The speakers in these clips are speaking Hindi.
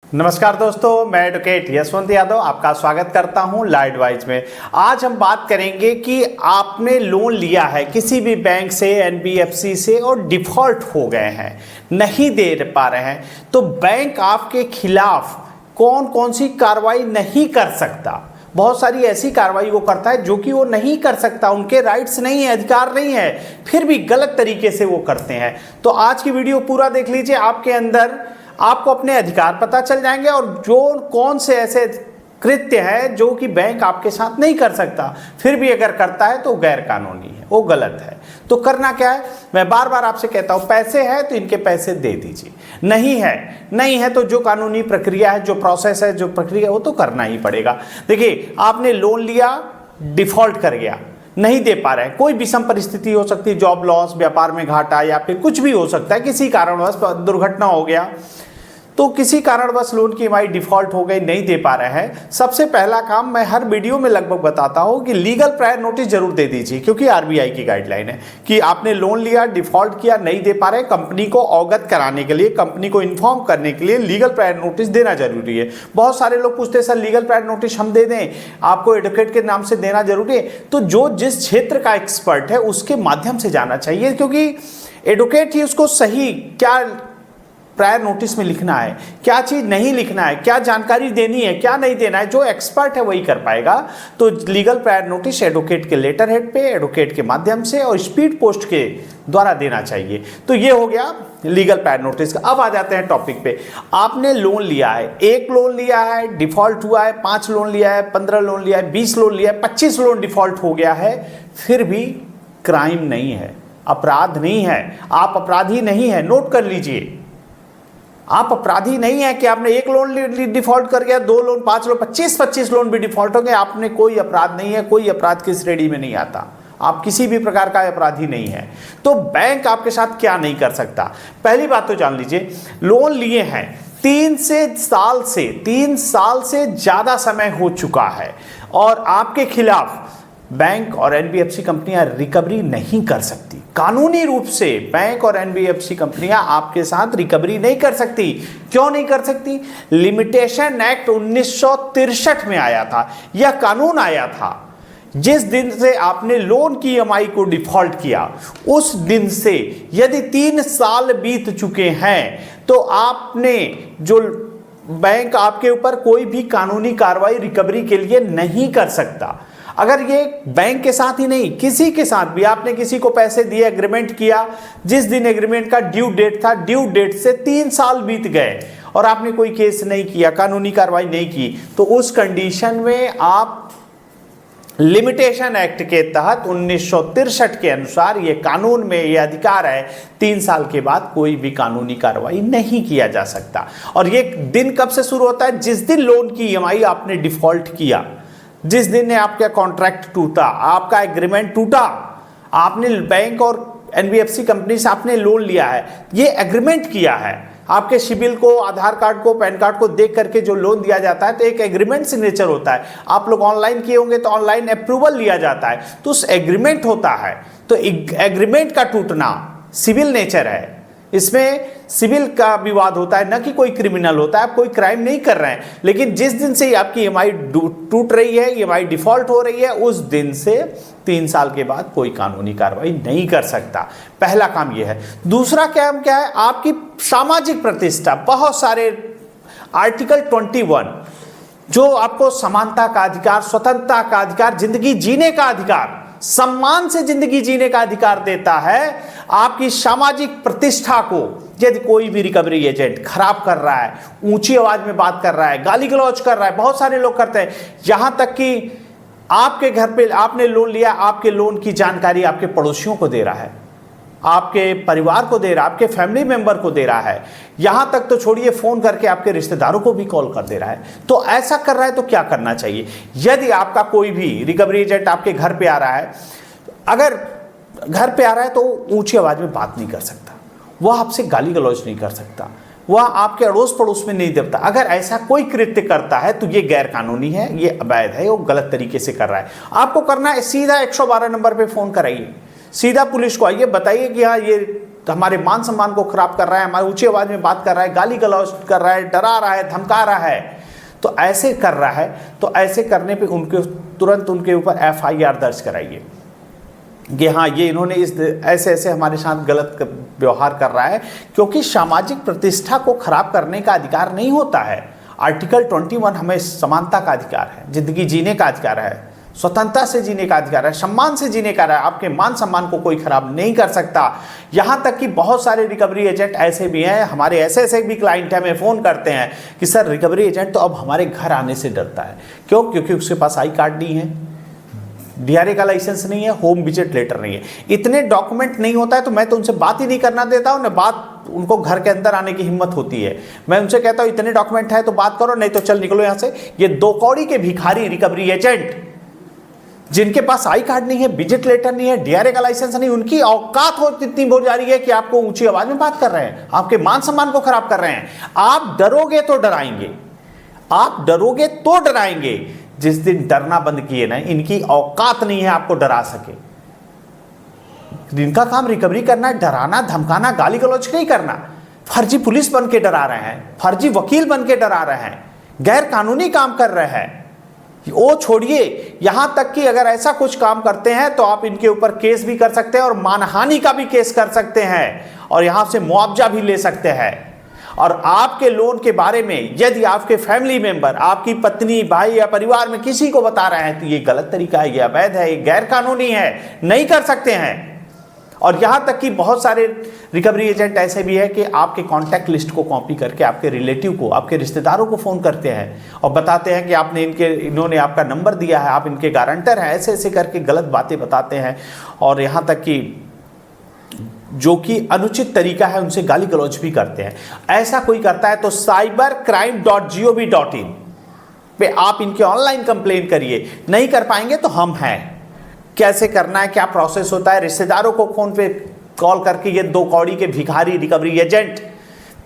नमस्कार दोस्तों, मैं एडवोकेट यशवंत यादव आपका स्वागत करता हूं लॉ एडवाइस में। आज हम बात करेंगे कि आपने लोन लिया है किसी भी बैंक से, एनबीएफसी से और डिफॉल्ट हो गए हैं, नहीं दे पा रहे हैं, तो बैंक आपके खिलाफ कौन कौन सी कार्रवाई नहीं कर सकता। बहुत सारी ऐसी कार्रवाई वो करता है जो कि वो नहीं कर सकता, उनके राइट्स नहीं है, अधिकार नहीं है, फिर भी गलत तरीके से वो करते हैं। तो आज की वीडियो पूरा देख लीजिए, आपके अंदर आपको अपने अधिकार पता चल जाएंगे और जो कौन से ऐसे कृत्य है जो कि बैंक आपके साथ नहीं कर सकता, फिर भी अगर करता है तो गैर कानूनी है, वो गलत है। तो करना क्या है, मैं बार बार आपसे कहता हूं, पैसे है तो इनके पैसे दे दीजिए, नहीं है तो जो कानूनी प्रक्रिया है, जो प्रोसेस है, जो प्रक्रिया है, वो तो करना ही पड़ेगा। देखिए, आपने लोन लिया, डिफॉल्ट कर गया, नहीं दे पा रहे हैं, कोई विषम परिस्थिति हो सकती है, जॉब लॉस, व्यापार में घाटा या फिर कुछ भी हो सकता है, किसी कारणवश दुर्घटना हो गया, तो किसी कारणवश लोन की ईएमआई डिफॉल्ट हो गई, नहीं दे पा रहे हैं। सबसे पहला काम मैं हर वीडियो में लगभग बताता हूं कि लीगल प्रायर नोटिस जरूर दे दीजिए, क्योंकि आरबीआई की गाइडलाइन है कि आपने लोन लिया, डिफॉल्ट किया, नहीं दे पा रहे, कंपनी को अवगत कराने के लिए, कंपनी को इन्फॉर्म करने के लिए लीगल प्रायर नोटिस देना जरूरी है। बहुत सारे लोग पूछते हैं, सर लीगल प्रायर नोटिस हम दे दें, आपको एडवोकेट के नाम से देना जरूरी है। तो जो जिस क्षेत्र का एक्सपर्ट है उसके माध्यम से जाना चाहिए, क्योंकि एडवोकेट ही उसको सही क्या प्रायर नोटिस में लिखना है, क्या चीज नहीं लिखना है, क्या जानकारी देनी है, क्या नहीं देना है, जो एक्सपर्ट है वही कर पाएगा। तो लीगल प्रायर नोटिस एडवोकेट के लेटर हेड पे, एडवोकेट के माध्यम से और स्पीड पोस्ट के द्वारा देना चाहिए। तो ये हो गया लीगल प्रायर नोटिस का। अब आ जाते हैं टॉपिक पे। आपने लोन लिया है, 1 लोन लिया है, डिफॉल्ट हुआ है, 5 लोन लिया है, 15 लोन लिया है, 20 लोन लिया है, 25 लोन डिफॉल्ट हो गया है, फिर भी क्राइम नहीं है, अपराध नहीं है, आप अपराधी नहीं है। नोट कर लीजिए, आप अपराधी नहीं है कि आपने 1 लोन डिफॉल्ट कर गया, 2 लोन, 5 लोन, 25 लोन भी डिफॉल्ट हो गए, आपने कोई अपराध नहीं है, कोई अपराध की श्रेणी में नहीं आता, आप किसी भी प्रकार का अपराधी नहीं है। तो बैंक आपके साथ क्या नहीं कर सकता, पहली बात तो जान लीजिए, लोन लिए हैं 3 साल से ज्यादा समय हो चुका है और आपके खिलाफ बैंक और एनबीएफसी कंपनियां रिकवरी नहीं कर सकती। कानूनी रूप से बैंक और एनबीएफसी कंपनियां आपके साथ रिकवरी नहीं कर सकती। क्यों नहीं कर सकती? लिमिटेशन एक्ट 1963 में आया था, यह कानून आया था। जिस दिन से आपने लोन की ईएमआई को डिफॉल्ट किया, उस दिन से यदि 3 साल बीत चुके हैं तो आपने जो बैंक आपके ऊपर कोई भी कानूनी कार्रवाई रिकवरी के लिए नहीं कर सकता। अगर ये बैंक के साथ ही नहीं, किसी के साथ भी आपने किसी को पैसे दिए, एग्रीमेंट किया, जिस दिन एग्रीमेंट का ड्यू डेट था, ड्यू डेट से 3 साल बीत गए और आपने कोई केस नहीं किया, कानूनी कार्रवाई नहीं की, तो उस कंडीशन में आप लिमिटेशन एक्ट के तहत 1963 के अनुसार ये कानून में ये अधिकार है, 3 साल के बाद कोई भी कानूनी कार्रवाई नहीं किया जा सकता। और ये दिन कब से शुरू होता है? जिस दिन लोन की ईएमआई आपने डिफॉल्ट किया, जिस दिन ने आपका कॉन्ट्रैक्ट टूटा, आपका एग्रीमेंट टूटा, आपने बैंक और एनबीएफसी कंपनी से आपने लोन लिया है, ये एग्रीमेंट किया है, आपके सिबिल को, आधार कार्ड को, पैन कार्ड को देख करके जो लोन दिया जाता है तो एक एग्रीमेंट सिग्नेचर होता है। आप लोग ऑनलाइन किए होंगे तो ऑनलाइन अप्रूवल लिया जाता है, तो उस एग्रीमेंट होता है। तो एग्रीमेंट का टूटना सिविल नेचर है, इसमें सिविल का विवाद होता है, न कि कोई क्रिमिनल होता है। आप कोई क्राइम नहीं कर रहे हैं, लेकिन जिस दिन से आपकी ईएमआई टूट रही है, ईएमआई डिफॉल्ट हो रही है, उस दिन से 3 साल के बाद कोई कानूनी कार्रवाई नहीं कर सकता। पहला काम यह है। दूसरा काम क्या है? आपकी सामाजिक प्रतिष्ठा। बहुत सारे आर्टिकल 21 जो आपको समानता का अधिकार, स्वतंत्रता का अधिकार, जिंदगी जीने का अधिकार, सम्मान से जिंदगी जीने का अधिकार देता है। आपकी सामाजिक प्रतिष्ठा को यदि कोई भी रिकवरी एजेंट खराब कर रहा है, ऊंची आवाज में बात कर रहा है, गाली गलौज कर रहा है, बहुत सारे लोग करते हैं, यहां तक कि आपके घर पे आपने लोन लिया, आपके लोन की जानकारी आपके पड़ोसियों को दे रहा है, आपके परिवार को दे रहा है, आपके फैमिली मेंबर को दे रहा है, यहां तक तो छोड़िए फोन करके आपके रिश्तेदारों को भी कॉल कर दे रहा है। तो ऐसा कर रहा है तो क्या करना चाहिए? यदि आपका कोई भी रिकवरी एजेंट आपके घर पे आ रहा है, अगर घर पे आ रहा है तो ऊंची आवाज में बात नहीं कर सकता, वह आपसे गाली गलौज नहीं कर सकता, वह आपके अड़ोस पड़ोस में नहीं देता। अगर ऐसा कोई कृत्य करता है तो ये गैर कानूनी है, ये अवैध है, वो गलत तरीके से कर रहा है। आपको करना है, सीधा 112 नंबर पे फोन कराइए, सीधा पुलिस को आइए, बताइए कि हाँ ये हमारे मान सम्मान को खराब कर रहा है, हमारे ऊंची आवाज में बात कर रहा है, गाली गलौज कर रहा है, डरा रहा है, धमका रहा है, तो ऐसे कर रहा है, तो ऐसे करने पे उनके तुरंत उनके ऊपर FIR दर्ज कराइए कि हाँ ये इन्होंने इस ऐसे ऐसे हमारे साथ गलत व्यवहार कर रहा है, क्योंकि सामाजिक प्रतिष्ठा को खराब करने का अधिकार नहीं होता है। आर्टिकल 21 हमें समानता का अधिकार है, जिंदगी जीने का अधिकार है, स्वतंत्रता से जीने का अधिकार है, सम्मान से जीने का है। आपके मान सम्मान को कोई खराब नहीं कर सकता। यहाँ तक कि बहुत सारे रिकवरी एजेंट ऐसे भी हैं, हमारे ऐसे ऐसे भी क्लाइंट हमें फ़ोन करते हैं कि सर रिकवरी एजेंट तो अब हमारे घर आने से डरता है। क्यों? क्योंकि उसके पास आई कार्ड नहीं है, DRA का लाइसेंस नहीं है, होम विजिट लेटर नहीं है, इतने डॉक्यूमेंट नहीं होता है, तो मैं तो उनसे बात ही नहीं करना देता हूँ, न बात उनको घर के अंदर आने की हिम्मत होती है। मैं उनसे कहता हूँ इतने डॉक्यूमेंट है तो बात करो, नहीं तो चल निकलो यहाँ से। ये 2 कौड़ी के भिखारी रिकवरी एजेंट जिनके पास आई कार्ड नहीं है, विजिट लेटर नहीं है, DRA का लाइसेंस नहीं, उनकी औकात हो इतनी हो जा रही है कि आपको ऊंची आवाज में बात कर रहे हैं, आपके मान सम्मान को खराब कर रहे हैं। आप डरोगे तो डराएंगे, आप डरोगे तो डराएंगे। जिस दिन डरना बंद किए ना, इनकी औकात नहीं है आपको डरा सके। इनका काम रिकवरी करना है, डराना, धमकाना, गाली गलौज नहीं करना। फर्जी पुलिस बन के डरा रहे हैं, फर्जी वकील बन के डरा रहे हैं, गैर कानूनी काम कर रहे हैं। वो छोड़िए, यहां तक कि अगर ऐसा कुछ काम करते हैं तो आप इनके ऊपर केस भी कर सकते हैं और मानहानि का भी केस कर सकते हैं और यहां से मुआवजा भी ले सकते हैं। और आपके लोन के बारे में यदि आपके फैमिली मेंबर, आपकी पत्नी, भाई या परिवार में किसी को बता रहे हैं तो ये गलत तरीका है, ये अवैध है, ये गैर कानूनी है, नहीं कर सकते हैं। और यहां तक कि बहुत सारे रिकवरी एजेंट ऐसे भी है कि आपके कॉन्टैक्ट लिस्ट को कॉपी करके आपके रिलेटिव को, आपके रिश्तेदारों को फ़ोन करते हैं और बताते हैं कि आपने इन्होंने आपका नंबर दिया है, आप इनके गारंटर हैं, ऐसे ऐसे करके गलत बातें बताते हैं। और यहाँ तक कि जो कि अनुचित तरीका है उनसे गाली गलौज भी करते हैं। ऐसा कोई करता है तो cybercrime.gov.in पे आप इनके ऑनलाइन कंप्लेन करिए। नहीं कर पाएंगे तो हम हैं, कैसे करना है, क्या प्रोसेस होता है। रिश्तेदारों को फोन पे कॉल करके ये 2 कौड़ी के भिखारी रिकवरी एजेंट,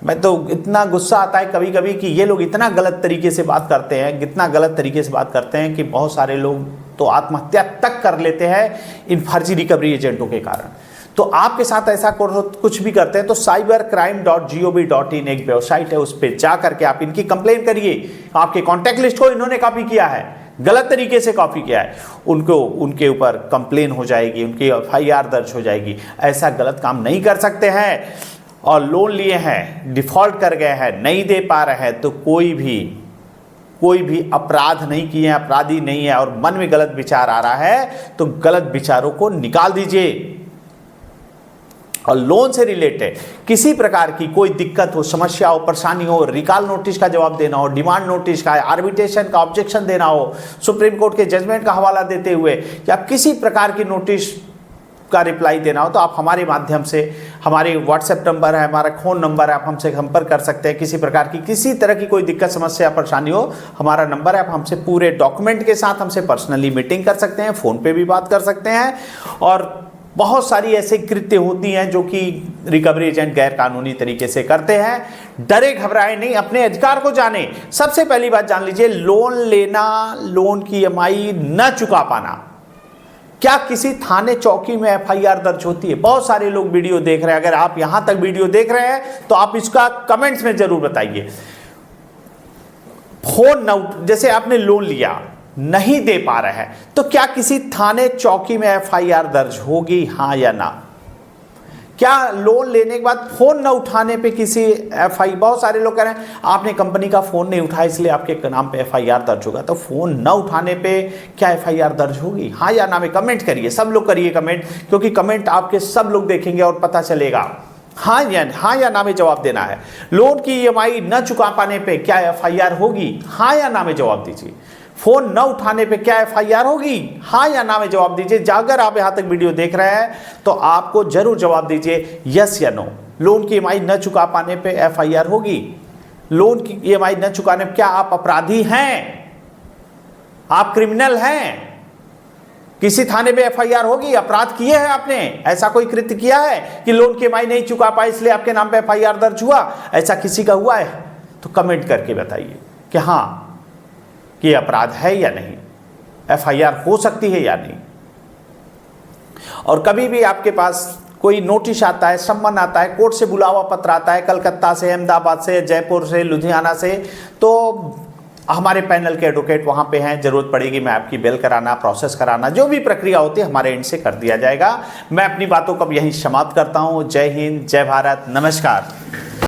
मैं तो इतना गुस्सा आता है कभी कभी कि ये लोग इतना गलत तरीके से बात करते हैं, इतना गलत तरीके से बात करते हैं कि बहुत सारे लोग तो आत्महत्या तक कर लेते हैं इन फर्जी रिकवरी एजेंटों के कारण। तो आपके साथ ऐसा कुछ भी करते हैं तो cybercrime.gov.in एक वेबसाइट है, उस पर जा करके आप इनकी कंप्लेन करिए। आपके कॉन्टैक्ट लिस्ट को इन्होंने कॉपी किया है, गलत तरीके से कॉपी किया है, उनके ऊपर कंप्लेन हो जाएगी, उनकी FIR दर्ज हो जाएगी। ऐसा गलत काम नहीं कर सकते हैं। और लोन लिए हैं, डिफॉल्ट कर गए हैं, नहीं दे पा रहे हैं तो कोई भी अपराध नहीं किए हैं, अपराधी नहीं है और मन में गलत विचार आ रहा है तो गलत विचारों को निकाल दीजिए। और लोन से रिलेटेड किसी प्रकार की कोई दिक्कत हो, समस्या हो, परेशानी हो, रिकॉल नोटिस का जवाब देना हो, डिमांड नोटिस का, आर्बिट्रेशन का ऑब्जेक्शन देना हो, सुप्रीम कोर्ट के जजमेंट का हवाला देते हुए या किसी प्रकार की नोटिस का रिप्लाई देना हो तो आप हमारे माध्यम से, हमारे व्हाट्सएप नंबर है, हमारा फ़ोन नंबर है, आप हमसे संपर्क कर सकते हैं। किसी प्रकार की किसी तरह की कोई दिक्कत, समस्या, परेशानी हो, हमारा नंबर है, आप हमसे पूरे डॉक्यूमेंट के साथ हमसे पर्सनली मीटिंग कर सकते हैं, फ़ोन पे भी बात कर सकते हैं। और बहुत सारी ऐसे कृत्य होती हैं जो कि रिकवरी एजेंट गैर कानूनी तरीके से करते हैं। डरे घबराए नहीं, अपने अधिकार को जाने। सबसे पहली बात जान लीजिए, लोन लेना, लोन की EMI न चुका पाना, क्या किसी थाने चौकी में FIR दर्ज होती है? बहुत सारे लोग वीडियो देख रहे हैं, अगर आप यहां तक वीडियो देख रहे हैं तो आप इसका कमेंट्स में जरूर बताइए। फोन न, जैसे आपने लोन लिया, नहीं दे पा रहे हैं तो क्या किसी थाने चौकी में FIR दर्ज होगी, हाँ या ना? क्या लोन लेने के बाद फोन न उठाने पे किसी बहुत सारे लोग कह रहे हैं आपने कंपनी का फोन नहीं उठाया इसलिए आपके नाम पे FIR दर्ज होगा, तो फोन न उठाने पे क्या FIR दर्ज होगी, हाँ या ना में कमेंट करिए। सब लोग करिए कमेंट, क्योंकि कमेंट आपके सब लोग देखेंगे और पता चलेगा। हाँ या ना में जवाब देना है। लोन की EMI न चुका पाने पे क्या FIR होगी, हाँ या ना में जवाब दीजिए। फोन न उठाने पे क्या FIR होगी, हाँ या ना में जवाब दीजिए। अगर आप यहां तक वीडियो देख रहे हैं तो आपको जरूर जवाब दीजिए यस या नो। लोन की EMI न चुका पाने पे FIR होगी? लोन की EMI न चुकाने पे क्या आप अपराधी हैं, आप क्रिमिनल हैं? किसी थाने पे FIR होगी? अपराध किए हैं आपने, ऐसा कोई कृत्य किया है कि लोन की EMI नहीं चुका पाए इसलिए आपके नाम पे FIR दर्ज हुआ? ऐसा किसी का हुआ है तो कमेंट करके बताइए कि हाँ कि अपराध है या नहीं, FIR हो सकती है या नहीं। और कभी भी आपके पास कोई नोटिस आता है, सम्मन आता है, कोर्ट से बुलावा पत्र आता है, कलकत्ता से, अहमदाबाद से, जयपुर से, लुधियाना से, तो हमारे पैनल के एडवोकेट वहाँ पे हैं। जरूरत पड़ेगी मैं आपकी बेल कराना, प्रोसेस कराना, जो भी प्रक्रिया होती है हमारे एंड से कर दिया जाएगा। मैं अपनी बातों को अब यहीं समाप्त करता हूँ। जय हिंद, जय भारत, नमस्कार।